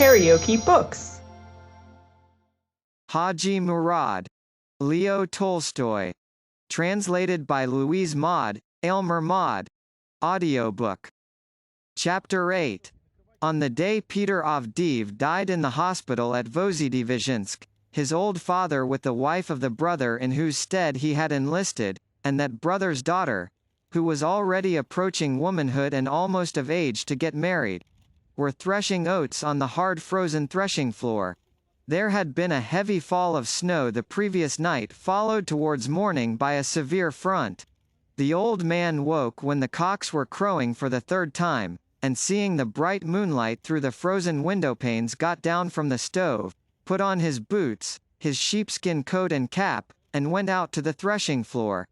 KaraokeBooks. Hadji Mourad. Leo Tolstoy. Translated by Louise Maude, Aylmer Maude. Audiobook. Chapter 8. On the day Peter Avdiv died in the hospital at Vozdizhensk, his old father with the wife of the brother in whose stead he had enlisted, and that brother's daughter, who was already approaching womanhood and almost of age to get married, were threshing oats on the hard frozen threshing floor. There had been a heavy fall of snow the previous night, followed towards morning by a severe front. The old man woke when the cocks were crowing for the third time, and seeing the bright moonlight through the frozen windowpanes got down from the stove, put on his boots, his sheepskin coat and cap, and went out to the threshing floor.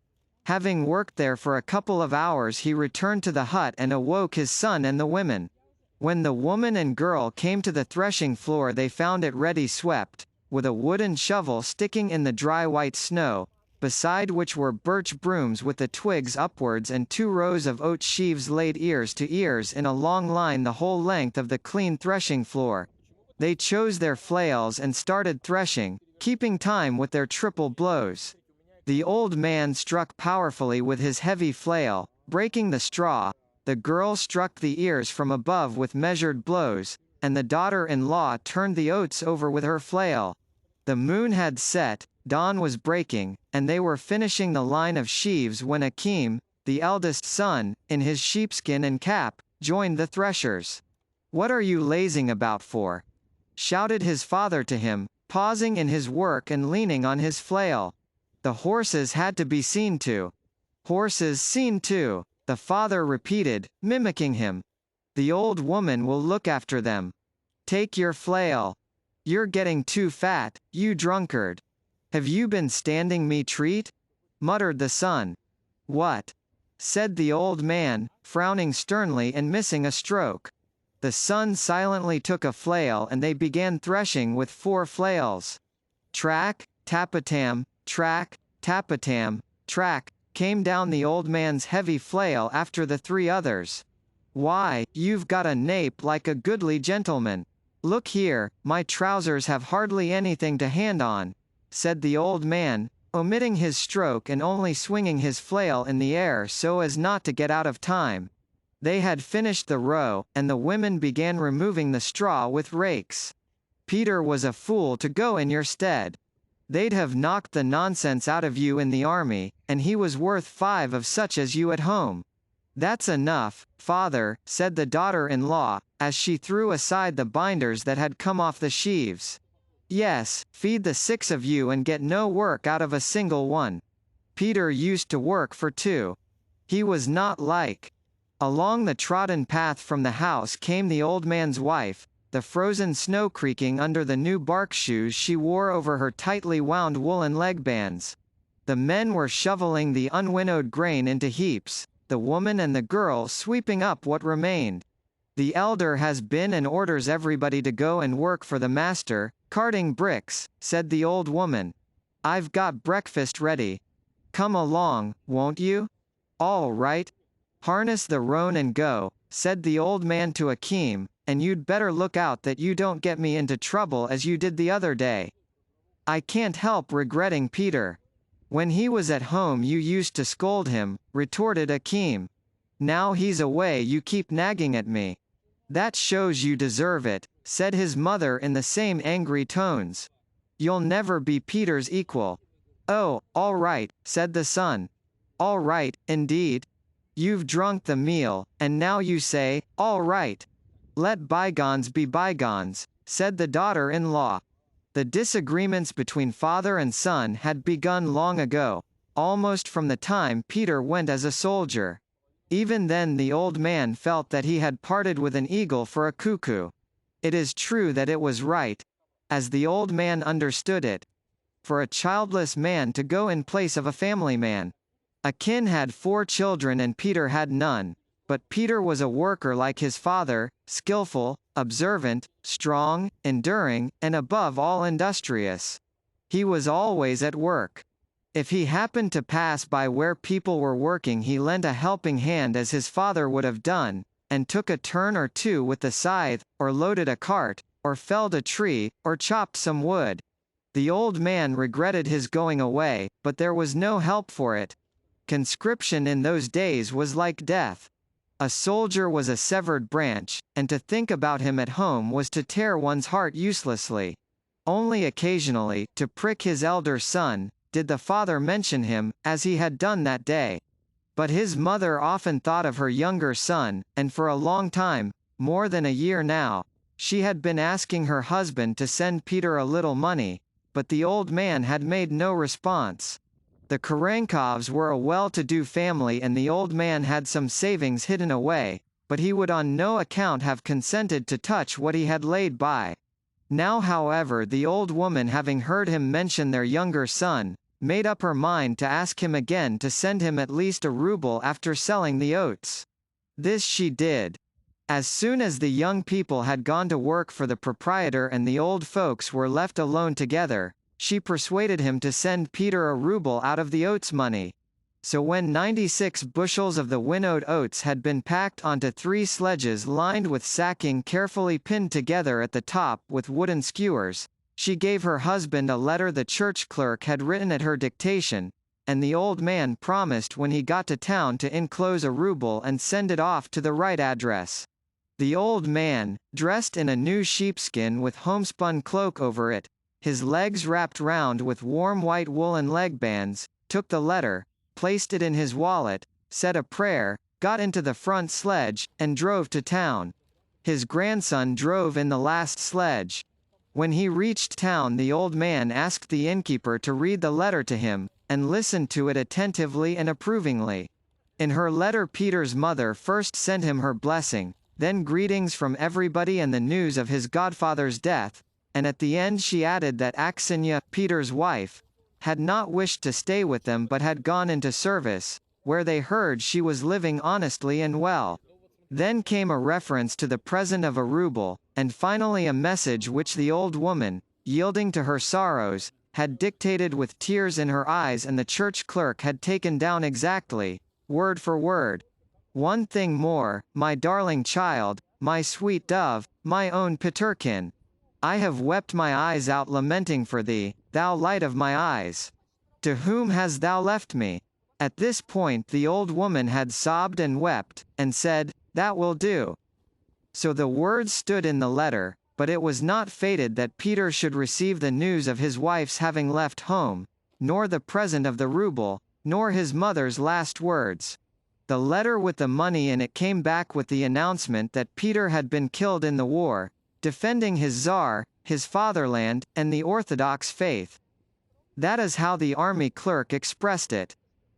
Having worked there for a couple of hours, he returned to the hut and awoke his son and the women. When the woman and girl came to the threshing floor, they found it ready swept, with a wooden shovel sticking in the dry white snow, beside which were birch brooms with the twigs upwards and 2 rows of oat sheaves laid ears to ears in a long line the whole length of the clean threshing floor. They chose their flails and started threshing, keeping time with their triple blows. The old man struck powerfully with his heavy flail, breaking the straw. The girl struck the ears from above with measured blows, and the daughter-in-law turned the oats over with her flail. The moon had set, dawn was breaking, and they were finishing the line of sheaves when Akim, the eldest son, in his sheepskin and cap, joined the threshers. "What are you lazing about for?" shouted his father to him, pausing in his work and leaning on his flail. "The horses had to be seen to." "Horses seen to," the father repeated, mimicking him. "The old woman will look after them. Take your flail. You're getting too fat, you drunkard. Have you been standing me treat?" muttered the son. "What?" said the old man, frowning sternly and missing a stroke. The son silently took a flail and they began threshing with 4 flails. Track, tapatam, track, tapatam, track, came down the old man's heavy flail after the 3 others. "Why, you've got a nape like a goodly gentleman. Look here, my trousers have hardly anything to hand on," said the old man, omitting his stroke and only swinging his flail in the air so as not to get out of time. They had finished the row, and the women began removing the straw with rakes. "Peter was a fool to go in your stead. They'd have knocked the nonsense out of you in the army, and he was worth 5 of such as you at home." "That's enough, father," said the daughter-in-law, as she threw aside the binders that had come off the sheaves. "Yes, feed the 6 of you and get no work out of a single one. Peter used to work for 2. He was not like." Along the trodden path from the house came the old man's wife, the frozen snow creaking under the new bark shoes she wore over her tightly wound woolen leg bands. The men were shoveling the unwinnowed grain into heaps, the woman and the girl sweeping up what remained. "The elder has been and orders everybody to go and work for the master, carting bricks," said the old woman. "I've got breakfast ready. Come along, won't you?" "All right. Harness the roan and go," said the old man to Akim, "and you'd better look out that you don't get me into trouble as you did the other day." "I can't help regretting Peter. When he was at home you used to scold him," retorted Akim. "Now he's away you keep nagging at me." "That shows you deserve it," said his mother in the same angry tones. "You'll never be Peter's equal." "Oh, all right," said the son. "All right, indeed. You've drunk the meal, and now you say, 'All right.' Let bygones be bygones," said the daughter-in-law. The disagreements between father and son had begun long ago, almost from the time Peter went as a soldier. Even then the old man felt that he had parted with an eagle for a cuckoo. It is true that it was right, as the old man understood it, for a childless man to go in place of a family man. Akin had 4 children and Peter had none, but Peter was a worker like his father, skillful, observant, strong, enduring, and above all industrious. He was always at work. If he happened to pass by where people were working, he lent a helping hand as his father would have done, and took a turn or 2 with the scythe, or loaded a cart, or felled a tree, or chopped some wood. The old man regretted his going away, but there was no help for it. Conscription in those days was like death. A soldier was a severed branch, and to think about him at home was to tear one's heart uselessly. Only occasionally, to prick his elder son, did the father mention him, as he had done that day. But his mother often thought of her younger son, and for a long time, more than a year now, she had been asking her husband to send Peter a little money, but the old man had made no response. The Karankovs were a well-to-do family and the old man had some savings hidden away, but he would on no account have consented to touch what he had laid by. Now however the old woman, having heard him mention their younger son, made up her mind to ask him again to send him at least a ruble after selling the oats. This she did. As soon as the young people had gone to work for the proprietor and the old folks were left alone together, she persuaded him to send Peter a ruble out of the oats money. So when 96 bushels of the winnowed oats had been packed onto 3 sledges lined with sacking carefully pinned together at the top with wooden skewers, she gave her husband a letter the church clerk had written at her dictation, and the old man promised when he got to town to enclose a ruble and send it off to the right address. The old man, dressed in a new sheepskin with homespun cloak over it, his legs wrapped round with warm white woolen leg bands, took the letter, placed it in his wallet, said a prayer, got into the front sledge, and drove to town. His grandson drove in the last sledge. When he reached town the old man asked the innkeeper to read the letter to him, and listened to it attentively and approvingly. In her letter Peter's mother first sent him her blessing, then greetings from everybody and the news of his godfather's death, and at the end she added that Aksenya, Peter's wife, had not wished to stay with them but had gone into service, where they heard she was living honestly and well. Then came a reference to the present of a ruble, and finally a message which the old woman, yielding to her sorrows, had dictated with tears in her eyes and the church clerk had taken down exactly, word for word. One thing more, my darling child, my sweet dove, my own Peterkin. I have wept my eyes out lamenting for thee, thou light of my eyes. To whom hast thou left me? At this point the old woman had sobbed and wept, and said, that will do. So the words stood in the letter, but it was not fated that Peter should receive the news of his wife's having left home, nor the present of the ruble, nor his mother's last words. The letter with the money in it came back with the announcement that Peter had been killed in the war, defending his Tsar, his fatherland, and the Orthodox faith. That is how the army clerk expressed it.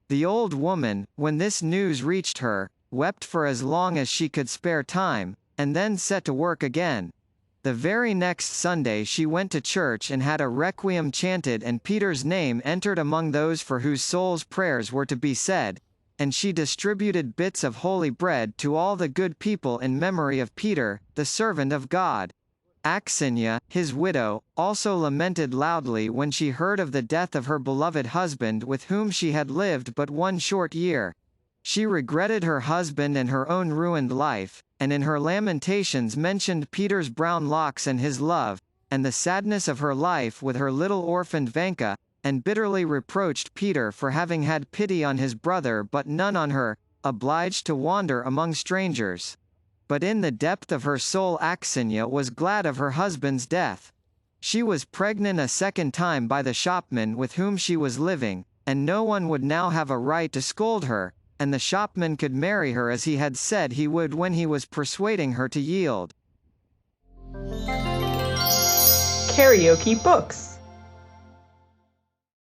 The old woman, when this news reached her, wept for as long as she could spare time, and then set to work again. The very next Sunday she went to church and had a requiem chanted and Peter's name entered among those for whose souls prayers were to be said, and she distributed bits of holy bread to all the good people in memory of Peter, the servant of God. Aksenya, his widow, also lamented loudly when she heard of the death of her beloved husband with whom she had lived but 1 short year. She regretted her husband and her own ruined life, and in her lamentations mentioned Peter's brown locks and his love, and the sadness of her life with her little orphaned Vanka, and bitterly reproached Peter for having had pity on his brother but none on her, obliged to wander among strangers. But in the depth of her soul Aksenya was glad of her husband's death. She was pregnant a second time by the shopman with whom she was living, and no one would now have a right to scold her, and the shopman could marry her as he had said he would when he was persuading her to yield. KaraokeBooks.